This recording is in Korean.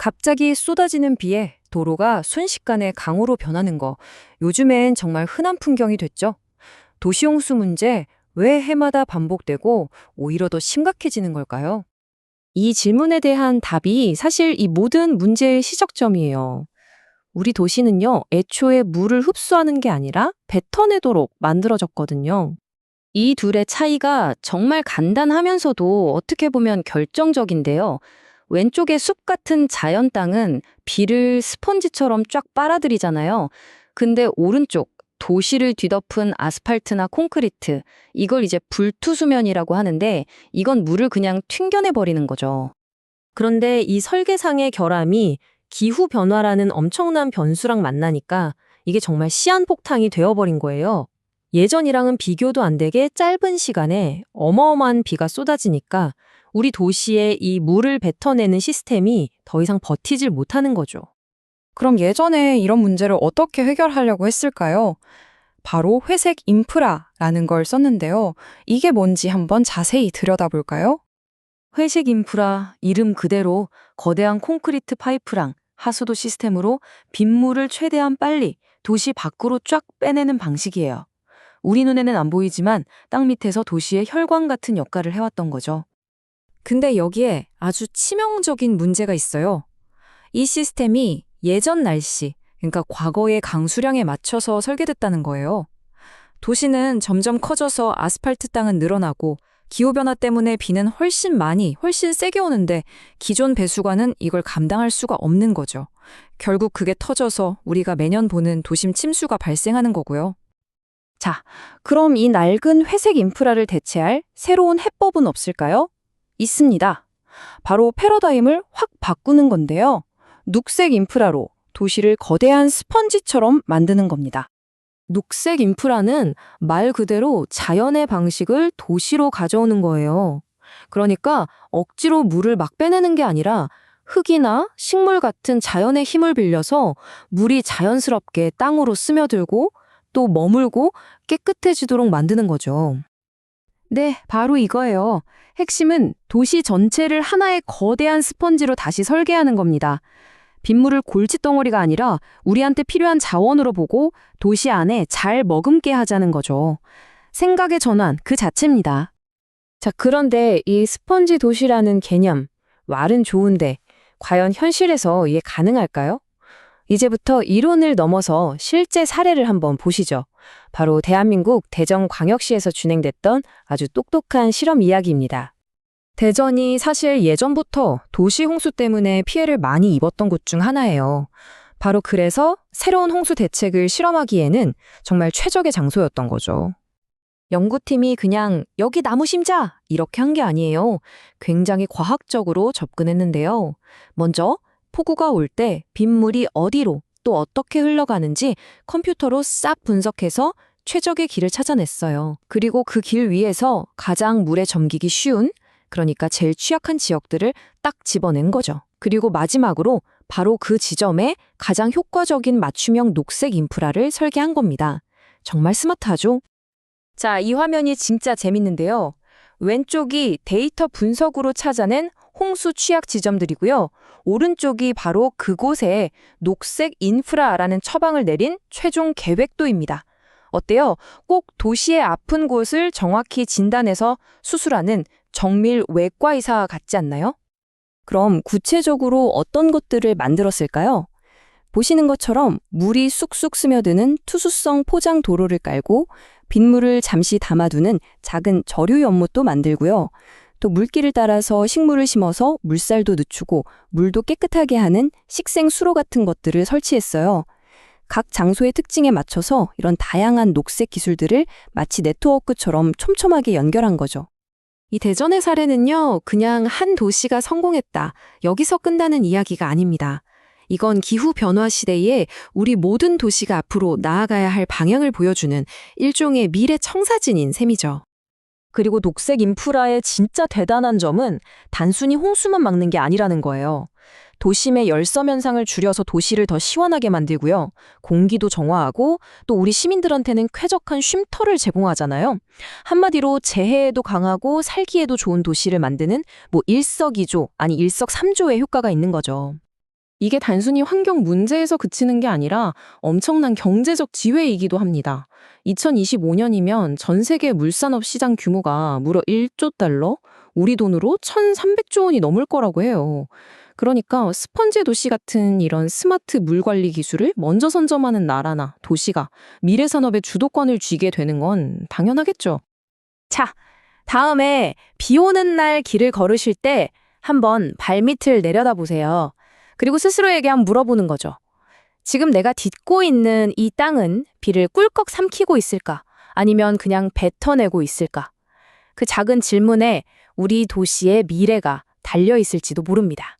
갑자기 쏟아지는 비에 도로가 순식간에 강으로 변하는 거, 요즘엔 정말 흔한 풍경이 됐죠. 도시홍수 문제, 왜 해마다 반복되고 오히려 더 심각해지는 걸까요? 이 질문에 대한 답이 사실 이 모든 문제의 시작점이에요. 우리 도시는요, 애초에 물을 흡수하는 게 아니라 뱉어내도록 만들어졌거든요. 이 둘의 차이가 정말 간단하면서도 어떻게 보면 결정적인데요. 왼쪽의 숲 같은 자연 땅은 비를 스펀지처럼 쫙 빨아들이잖아요. 근데 오른쪽, 도시를 뒤덮은 아스팔트나 콘크리트, 이걸 이제 불투수면이라고 하는데 이건 물을 그냥 튕겨내 버리는 거죠. 그런데 이 설계상의 결함이 기후 변화라는 엄청난 변수랑 만나니까 이게 정말 시한폭탄이 되어버린 거예요. 예전이랑은 비교도 안 되게 짧은 시간에 어마어마한 비가 쏟아지니까 우리 도시의 이 물을 뱉어내는 시스템이 더 이상 버티질 못하는 거죠. 그럼 예전에 이런 문제를 어떻게 해결하려고 했을까요? 바로 회색 인프라라는 걸 썼는데요. 이게 뭔지 한번 자세히 들여다볼까요? 회색 인프라, 이름 그대로 거대한 콘크리트 파이프랑 하수도 시스템으로 빗물을 최대한 빨리 도시 밖으로 쫙 빼내는 방식이에요. 우리 눈에는 안 보이지만 땅 밑에서 도시의 혈관 같은 역할을 해왔던 거죠. 근데 여기에 아주 치명적인 문제가 있어요. 이 시스템이 예전 날씨, 그러니까 과거의 강수량에 맞춰서 설계됐다는 거예요. 도시는 점점 커져서 아스팔트 땅은 늘어나고 기후변화 때문에 비는 훨씬 세게 오는데 기존 배수관은 이걸 감당할 수가 없는 거죠. 결국 그게 터져서 우리가 매년 보는 도심 침수가 발생하는 거고요. 자, 그럼 이 낡은 회색 인프라를 대체할 새로운 해법은 없을까요? 있습니다. 바로 패러다임을 확 바꾸는 건데요. 녹색 인프라로 도시를 거대한 스펀지처럼 만드는 겁니다. 녹색 인프라는 말 그대로 자연의 방식을 도시로 가져오는 거예요. 그러니까 억지로 물을 막 빼내는 게 아니라 흙이나 식물 같은 자연의 힘을 빌려서 물이 자연스럽게 땅으로 스며들고 또 머물고 깨끗해지도록 만드는 거죠. 네, 바로 이거예요. 핵심은 도시 전체를 하나의 거대한 스펀지로 다시 설계하는 겁니다. 빗물을 골칫덩어리가 아니라 우리한테 필요한 자원으로 보고 도시 안에 잘 머금게 하자는 거죠. 생각의 전환 그 자체입니다. 자, 그런데 이 스펀지 도시라는 개념, 말은 좋은데 과연 현실에서 이게 가능할까요? 이제부터 이론을 넘어서 실제 사례를 한번 보시죠. 바로 대한민국 대전광역시에서 진행됐던 아주 똑똑한 실험 이야기입니다. 대전이 사실 예전부터 도시 홍수 때문에 피해를 많이 입었던 곳 중 하나예요. 바로 그래서 새로운 홍수 대책을 실험하기에는 정말 최적의 장소였던 거죠. 연구팀이 그냥 여기 나무 심자! 이렇게 한 게 아니에요. 굉장히 과학적으로 접근했는데요. 먼저 폭우가 올 때 빗물이 어디로 또 어떻게 흘러가는지 컴퓨터로 싹 분석해서 최적의 길을 찾아냈어요. 그리고 그 길 위에서 가장 물에 잠기기 쉬운, 그러니까 제일 취약한 지역들을 딱 집어낸 거죠. 그리고 마지막으로 바로 그 지점에 가장 효과적인 맞춤형 녹색 인프라를 설계한 겁니다. 정말 스마트하죠? 자, 이 화면이 진짜 재밌는데요. 왼쪽이 데이터 분석으로 찾아낸 홍수 취약 지점들이고요. 오른쪽이 바로 그곳에 녹색 인프라라는 처방을 내린 최종 계획도입니다. 어때요? 꼭 도시의 아픈 곳을 정확히 진단해서 수술하는 정밀 외과 의사 같지 않나요? 그럼 구체적으로 어떤 것들을 만들었을까요? 보시는 것처럼 물이 쑥쑥 스며드는 투수성 포장 도로를 깔고 빗물을 잠시 담아두는 작은 저류 연못도 만들고요. 또 물길을 따라서 식물을 심어서 물살도 늦추고 물도 깨끗하게 하는 식생 수로 같은 것들을 설치했어요. 각 장소의 특징에 맞춰서 이런 다양한 녹색 기술들을 마치 네트워크처럼 촘촘하게 연결한 거죠. 이 대전의 사례는요, 그냥 한 도시가 성공했다, 여기서 끝나는 이야기가 아닙니다. 이건 기후 변화 시대에 우리 모든 도시가 앞으로 나아가야 할 방향을 보여주는 일종의 미래 청사진인 셈이죠. 그리고 녹색 인프라의 진짜 대단한 점은 단순히 홍수만 막는 게 아니라는 거예요. 도심의 열섬 현상을 줄여서 도시를 더 시원하게 만들고요. 공기도 정화하고 또 우리 시민들한테는 쾌적한 쉼터를 제공하잖아요. 한마디로 재해에도 강하고 살기에도 좋은 도시를 만드는 일석이조, 아니 일석삼조의 효과가 있는 거죠. 이게 단순히 환경 문제에서 그치는 게 아니라 엄청난 경제적 지회이기도 합니다. 2025년이면 전 세계 물산업 시장 규모가 무려 1조 달러, 우리 돈으로 1,300조 원이 넘을 거라고 해요. 그러니까 스펀지 도시 같은 이런 스마트 물 관리 기술을 먼저 선점하는 나라나 도시가 미래 산업의 주도권을 쥐게 되는 건 당연하겠죠. 자, 다음에 비 오는 날 길을 걸으실 때 한번 발밑을 내려다보세요. 그리고 스스로에게 한번 물어보는 거죠. 지금 내가 딛고 있는 이 땅은 비를 꿀꺽 삼키고 있을까? 아니면 그냥 뱉어내고 있을까? 그 작은 질문에 우리 도시의 미래가 달려 있을지도 모릅니다.